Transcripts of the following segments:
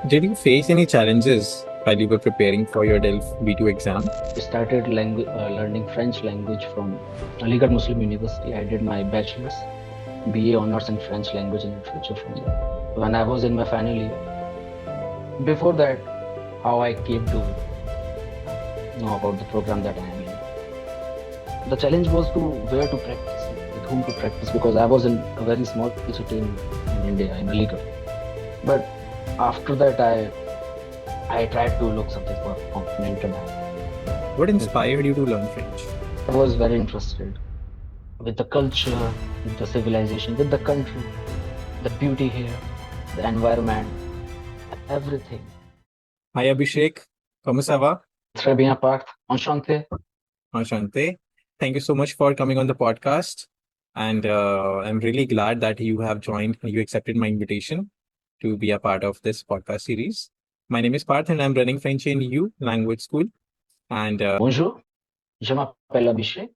Did you face any challenges while you were preparing for your DELF B2 exam? Started learning French language from Aligarh Muslim University. I did my bachelor's, BA honors in French language and literature from there. When I was in my final year, before that, how I came to know about the program that I am in. The challenge was to where to practice, with whom to practice, because I was in a very small city in India, in Aligarh. But after that, I tried to look something for on internet. What Everything. inspired you to learn French? I was very interested with the culture, with the civilization, with the country, the beauty here, the environment, everything. Hi Abhishek, comment ça va? Très bien, Parth. Enchanté. Enchante. Thank you so much for coming on the podcast. And I'm really glad that you accepted my invitation to be a part of this podcast series. My name is Parth and I'm running French in U language school. And Bonjour. Je m'appelle Abhishek,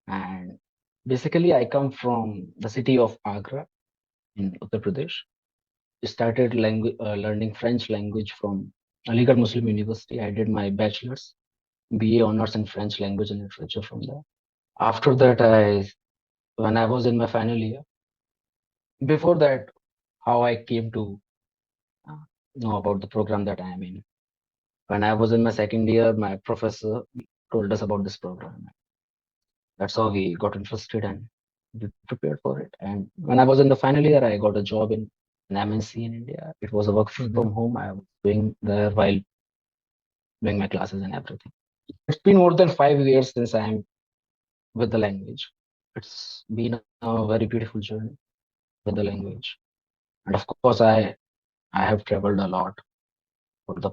and basically I come from the city of Agra in Uttar Pradesh. Started learning French language from Aligarh Muslim University. I did my bachelor's, BA honors in French language and literature from there. After that, when I was in my final year, before that, how I came to uh, know about the program that I am in. When I was in my second year, my professor told us about this program. That's how we got interested and we prepared for it. And when I was in the final year, I got a job in an MNC in India. It was a work Mhm. from home. I was doing there while doing my classes and everything. It's been more than 5 years since I'm with the language. It's been a very beautiful journey with the language. And of course, I have traveled a lot for the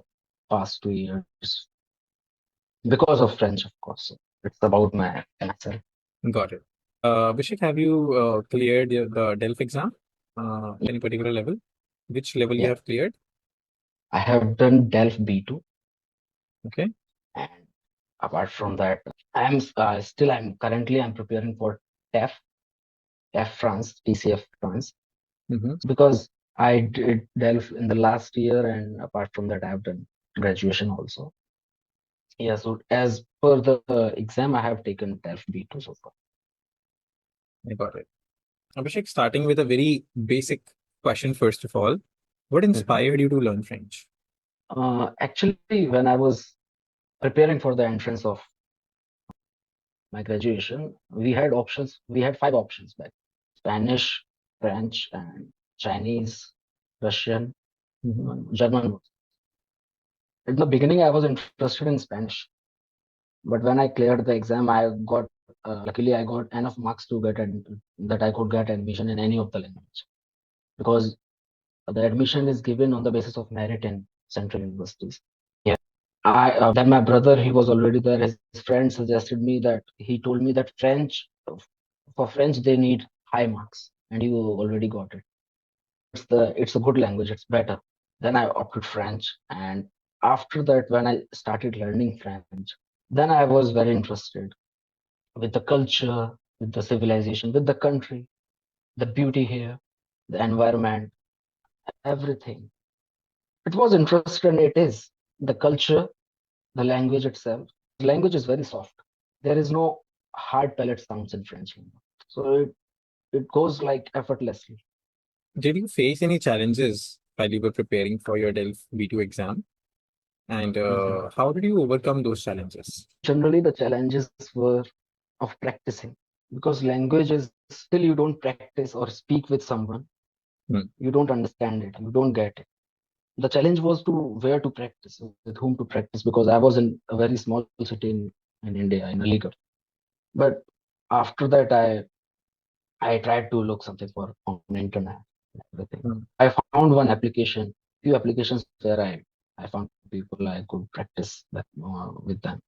past 2 years because of French, of course. It's about myself. Got it. Abhishek, have you cleared the DELF exam? Any particular level? Which level you Yeah, have cleared? I have done DELF B2, Okay. and apart from that, I'm currently I'm preparing for TEF, TEF France, TCF France, Mm-hmm. because I did DELF in the last year, and apart from that, I've done graduation also. Yeah, so as per the exam, I have taken DELF B2 so far. I got it. Abhishek, starting with a very basic question, first of all, what Mhm. inspired you to learn French? Actually, when I was preparing for the entrance of my graduation, we had options. We had five options back: Spanish, French, and Chinese, Russian, Mhm. German. In the beginning, I was interested in Spanish, but when I cleared the exam, I got luckily I got enough marks to get that I could get admission in any of the language, because the admission is given on the basis of merit in central universities. Yeah. I Then my brother, he was already there. His friend suggested me that he told me that for French they need high marks, and you already got it. It's a good language. It's better. Then I opted French, and after that, when I started learning French, then I was very interested with the culture, with the civilization, with the country, the beauty here, the environment, everything. It was interesting, and it is the culture, the language itself. The language is very soft. There is no hard palate sounds in French language. So it goes like effortlessly. Did you face any challenges while you were preparing for your DELF B2 exam? And Mhm. how did you overcome those challenges? Generally, the challenges were of practicing, because language is still you don't practice or speak with someone, Hmm. you don't understand it, you don't get it. The challenge was to where to practice, with whom to practice, because I was in a very small city in India, in Aligarh. But after that, I tried to look something for on internet and everything. Hmm. I found one application, few applications where I found people I could practice with them.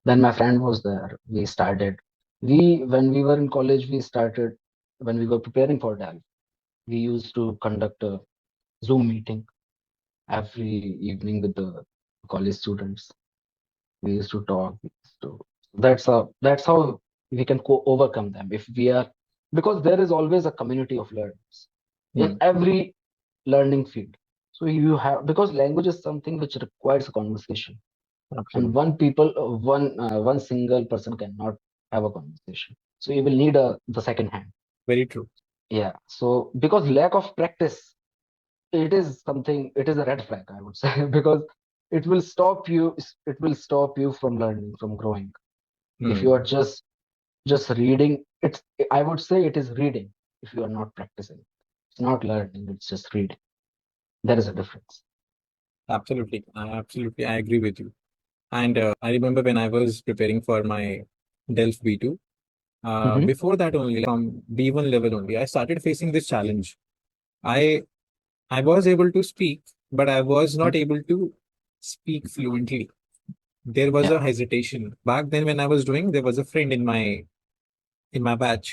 Then my friend was there. We started. When we were in college, we started when we were preparing for DALF. We used to conduct a Zoom meeting every evening with the college students. We used to talk. That's how we can overcome them if we are, because there is always a community of learners in Hmm. every learning field. So you have, because language is something which requires a conversation, and Absolutely. one single person cannot have a conversation. So you will need the second hand. Very true. Yeah. So because lack of practice, it is something. It is a red flag, I would say, because it will stop you. It will stop you from learning, from growing. If you Hmm. are just reading, it's, I would say it is reading. If you are not practicing, it's not learning. It's just reading. There is a difference. Absolutely. Absolutely. I agree with you. And I remember when I was preparing for my DELF B2, Hmm. before that only, from B1 level only, I started facing this challenge. I I was able to speak, but I was not able to speak fluently. There was a Yeah. hesitation. Back then when I was doing, there was a friend in my batch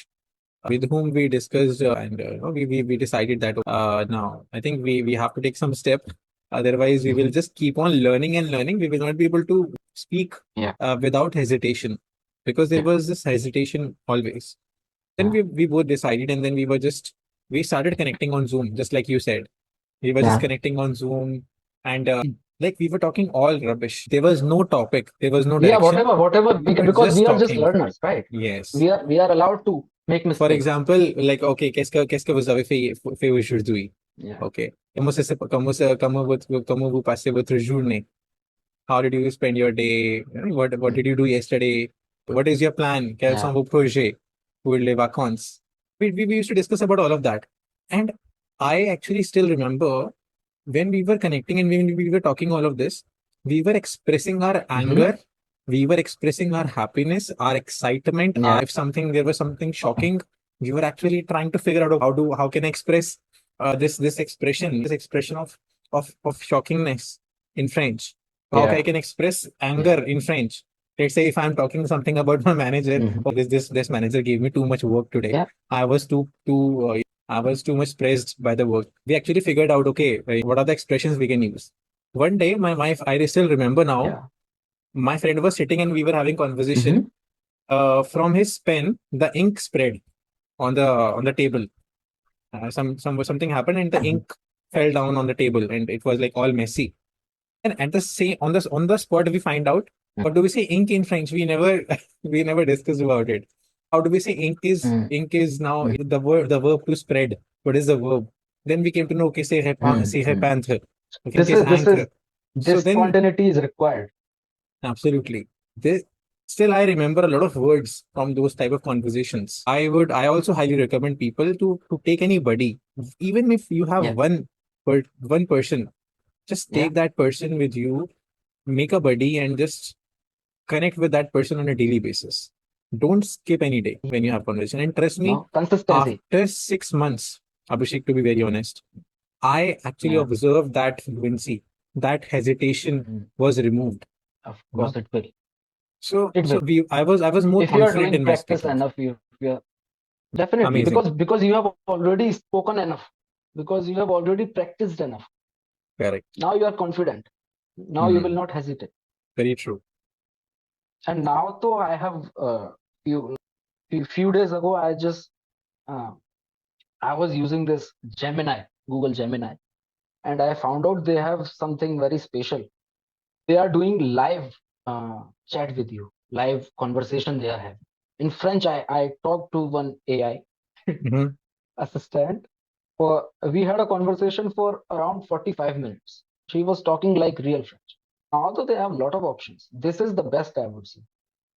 with whom we discussed and we decided that now I think we have to take some step. Otherwise, we will Hmm. just keep on learning and learning. We will not be able to speak Yeah. without hesitation because there Yeah. was this hesitation always. Then Yeah. we both decided, and then we started connecting on Zoom, just like you said. We were just Yeah. connecting on Zoom, and like we were talking all rubbish. There was no topic. There was no Yeah. direction. Whatever We we can, were because just we are just talking. learners, right? Yes. We are allowed to make For mistakes. example, like, okay, qu'est-ce que vous avez fait aujourd'hui? Yeah. Okay. Comment vous passez votre journée? How did you spend your day? What Mm. did you do yesterday? What is your plan? Quels sont Yeah. vos projets pour les vacances? We used to discuss about all of that. And I actually still remember when we were connecting and when we were talking all of this, we were expressing our Hmm. anger, we were expressing our happiness, our excitement. Yeah. If something there was something shocking, we were actually trying to figure out how can I express this expression of shockingness in French. How Yeah. can I express Yeah. anger in French? Let's say if I'm talking something about my manager, Hmm. this manager gave me too much work today. Yeah. I was I was too much pressed by the work. We actually figured out, okay, what are the expressions we can use? One day, my wife, I still remember now, Yeah. my friend was sitting and we were having conversation. Hmm. From his pen, the ink spread on the table. Something happened and the Hmm. ink fell down on the table and it was like all messy. And at the same on the spot, we find out what do we say ink in French? We never we never discussed about it. How do we say ink is now Hmm. the verb to spread? What is the verb? Then we came to know okay, c'est Hmm. répandre. Okay, ink This is is this is encre. So this then spontaneity is required. absolutely. This, still I remember a lot of words from those type of conversations. I also highly recommend people to take anybody, even if you have Yeah. one person, just Yeah. take that person with you, make a buddy and just connect with that person on a daily basis. Don't skip any day when you have conversation. And trust me, No consistency. after 6 months, Abhishek, to be very honest, I actually Yeah. observed that fluency, that hesitation Mm. was removed. Of You know? course, it will. It So will. I was more If you are confident doing in my practice speaking. enough, you definitely, Amazing. because you have already spoken enough, because you have already practiced enough. Correct. Now you are confident. Now you will Hmm. not hesitate. Very true. And now, though, I have few days ago, uh, I was using this Gemini, Google Gemini, and I found out they have something very special. They are doing live chat with you, live conversation they are having. In French, I talked to one AI Hmm. assistant. We had a conversation for around 45 minutes. She was talking like real French. Although they have a lot of options, this is the best, I would say.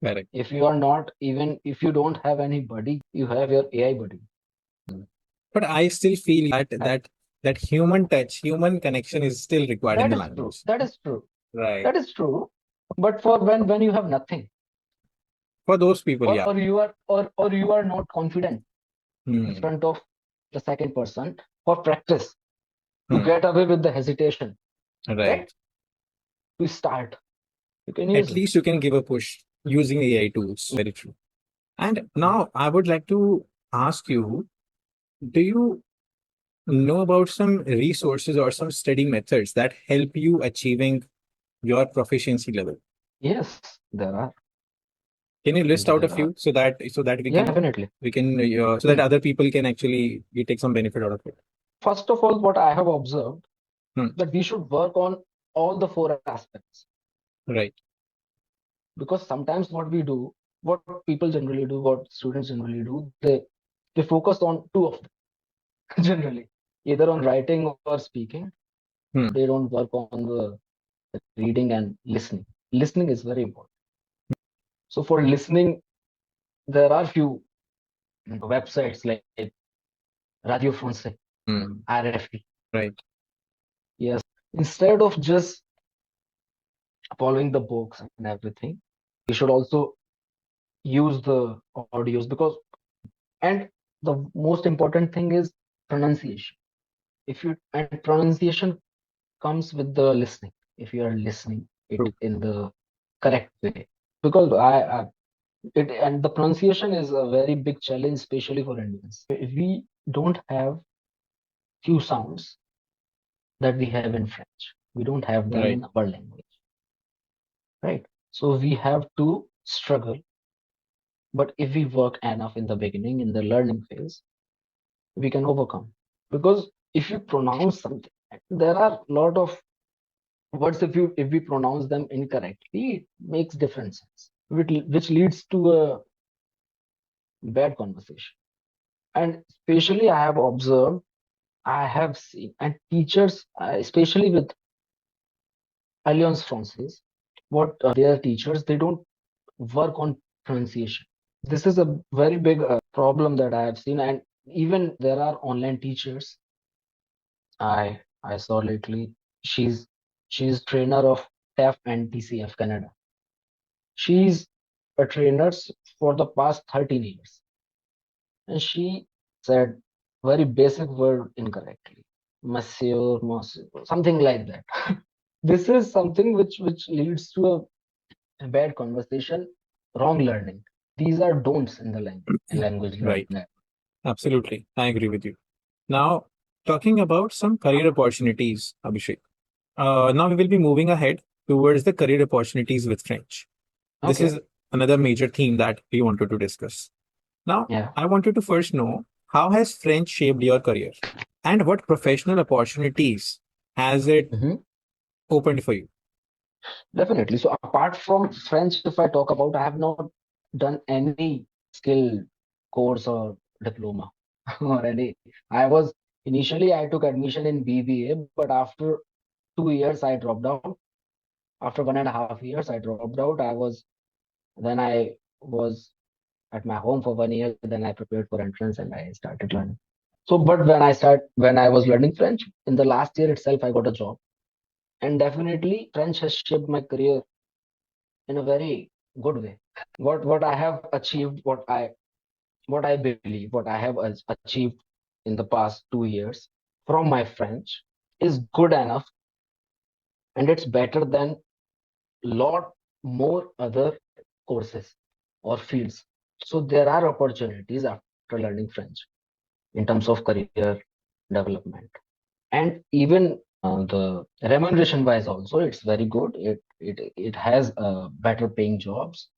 Correct. If you are not, even if you don't have any buddy, you have your AI buddy. But I still feel Right? that human touch, human connection is still required in That the is true. language. That is true. Right. That is true. But for when you have nothing, For those people, yeah. or you are not confident in Hmm. front of the second person, for practice, to Hmm. get away with the hesitation, Right. right? To start, you can At use it. least you can give a push using AI tools. Very true. And now I would like to ask you, do you know about some resources or some study methods that help you achieving your proficiency level? Yes, there are. Can you list out a There are. few so that Yeah, definitely. we can so that Hmm. other people can actually you take some benefit out of it? First of all, what I have observed, Hmm. that we should work on all the four aspects. Right. Because sometimes what we do, what people generally do, what students generally do, they focus on two of them generally, either on writing or speaking, Hmm. but they don't work on the reading and listening. Listening is very important. So for listening, there are few websites like Radio France, Hmm. RFE. Right. Yes, instead of just following the books and everything, we should also use the audios because, and the most important thing is pronunciation. If you, and pronunciation comes with the listening. If you are listening it True. in the correct way, because it, and the pronunciation is a very big challenge, especially for Indians. If we don't have few sounds that we have in French, we don't have them Right. in our language, right? So we have to struggle. But if we work enough in the beginning, in the learning phase, we can overcome. Because if you pronounce something, there are a lot of words, if we pronounce them incorrectly, it makes different sense, which leads to a bad conversation. And especially I have observed, I have seen, and teachers, especially with Alliance Francaise, what their teachers, they don't work on pronunciation. This is a very big problem that I have seen, and even there are online teachers I saw lately. She's she's trainer of TAF and TCF Canada. She's a trainer for the past 13 years, and she said very basic word incorrectly, monsieur, something like that. This is something which leads to a bad conversation, wrong learning. These are don'ts in the language Right. learning. Absolutely. I agree with you. Now, talking about some career opportunities, Abhishek. Now we will be moving ahead towards the career opportunities with French. This Okay. is another major theme that we wanted to discuss. Now, Yeah. I wanted to first know how has French shaped your career and what professional opportunities has it Mhm. opened for you? Definitely. So apart from French, if I talk about, I have not done any skill course or diploma or any. I was initially I took admission in BBA, but after 2 years I dropped out. After 1.5 years I dropped out. Then I was at my home for 1 year. Then I prepared for entrance and I started learning. So, but when I was learning French in the last year itself, I got a job, and definitely French has shaped my career in a very good way. What I have achieved, what I believe, what I have achieved in the past 2 years from my French is good enough, and it's better than lot more other courses or fields. So there are opportunities after learning French in terms of career development, and even the remuneration wise also it's very good. It has better paying jobs.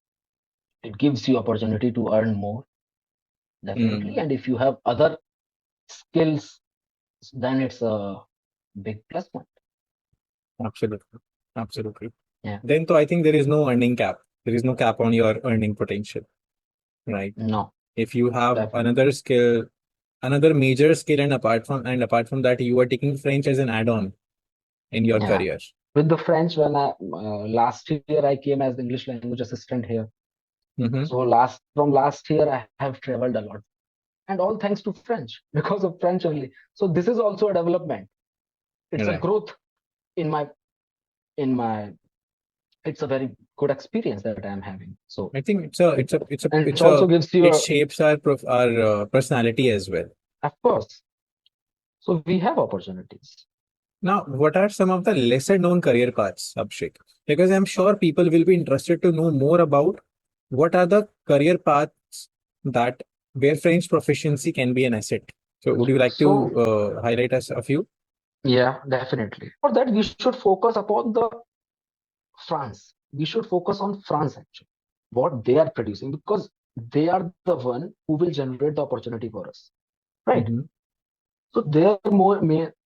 It gives you opportunity to earn more, definitely. Mm, And if you have other skills, then it's a big plus point. absolutely. Absolutely. Yeah. Then, so I think there is no earning cap. There is no cap on your earning potential, right? No, If you have definitely. another skill, another major skill, and apart from that, you are taking French as an add-on in your Yeah. career. With the French, when I last year I came as the English language assistant here. Mm-hmm. So last year I have traveled a lot, and all thanks to French because of French only. So this is also a development. It's a Right. growth in my. It's a very good experience that I'm having. So I think it's a it it's a it's a and it it's also a gives you it a, shapes our personality as well. of course. So we have opportunities. Now, what are some of the lesser known career paths, Abhishek? Because I'm sure people will be interested to know more about what are the career paths that where French proficiency can be an asset. So, would you like to So highlight us a few? yeah, definitely. For that, we should focus upon the France. We should focus on France actually, what they are producing, because they are the one who will generate the opportunity for us, right? Mm-hmm. So they are more.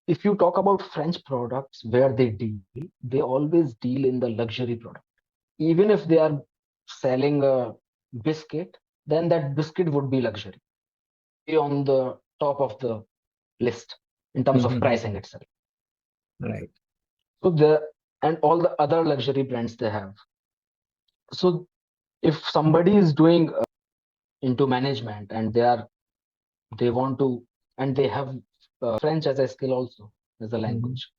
If you talk about French products, where they always deal in the luxury product. Even if they are selling a biscuit, then that biscuit would be luxury, be on the top of the list in terms of Mm-hmm. pricing itself. Right. So the and all the other luxury brands they have. So if somebody is doing into management and they want to and they have French as a skill also as a Mm-hmm. language,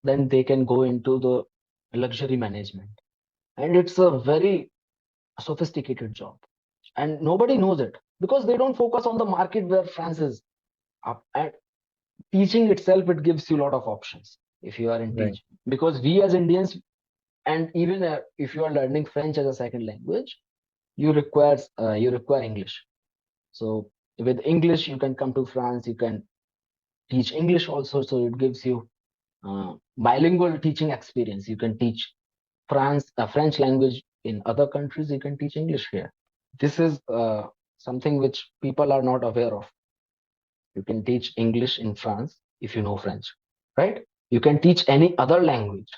then they can go into the luxury management, and it's a very sophisticated job, and nobody knows it because they don't focus on the market where France is up. And teaching itself, it gives you a lot of options if you are in Right. teaching, because we as Indians, and even if you are learning French as a second language, you require English. So with English you can come to France, you can teach English also, so it gives you bilingual teaching experience. You can teach French language in other countries, you can teach English here. This is something which people are not aware of. You can teach English in France if you know French, right? You can teach any other language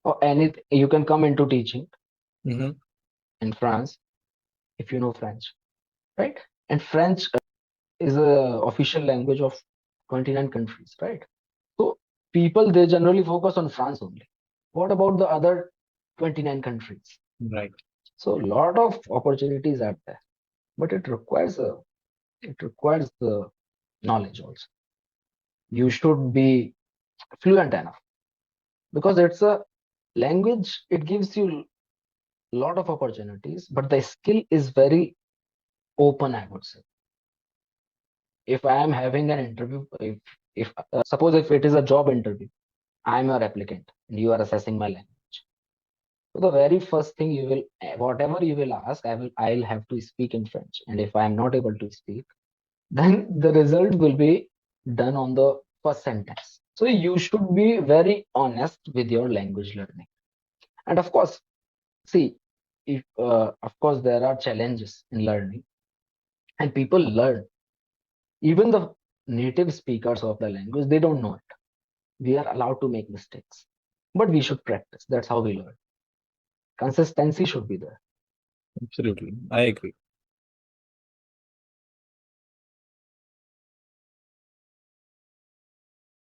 or anything. You can come into teaching Mm-hmm. in France if you know French, right? And French is a official language of 29 countries, right? So people, they generally focus on France only. What about the other 29 countries? Right. So a lot of opportunities are there, but it requires the knowledge also. You should be fluent enough because it's a language. It gives you a lot of opportunities, but the skill is very open, I would say. If I am having an interview, if suppose if it is a job interview, I am your applicant and you are assessing my language. So the very first thing you will, whatever you will ask, I'll have to speak in French. And if I am not able to speak, then the result will be done on the first sentence. So you should be very honest with your language learning. And of course, see, if of course there are challenges in learning, and people learn. Even the native speakers of the language, they don't know it. We are allowed to make mistakes, but we should practice. That's how we learn. Consistency should be there. Absolutely. I agree.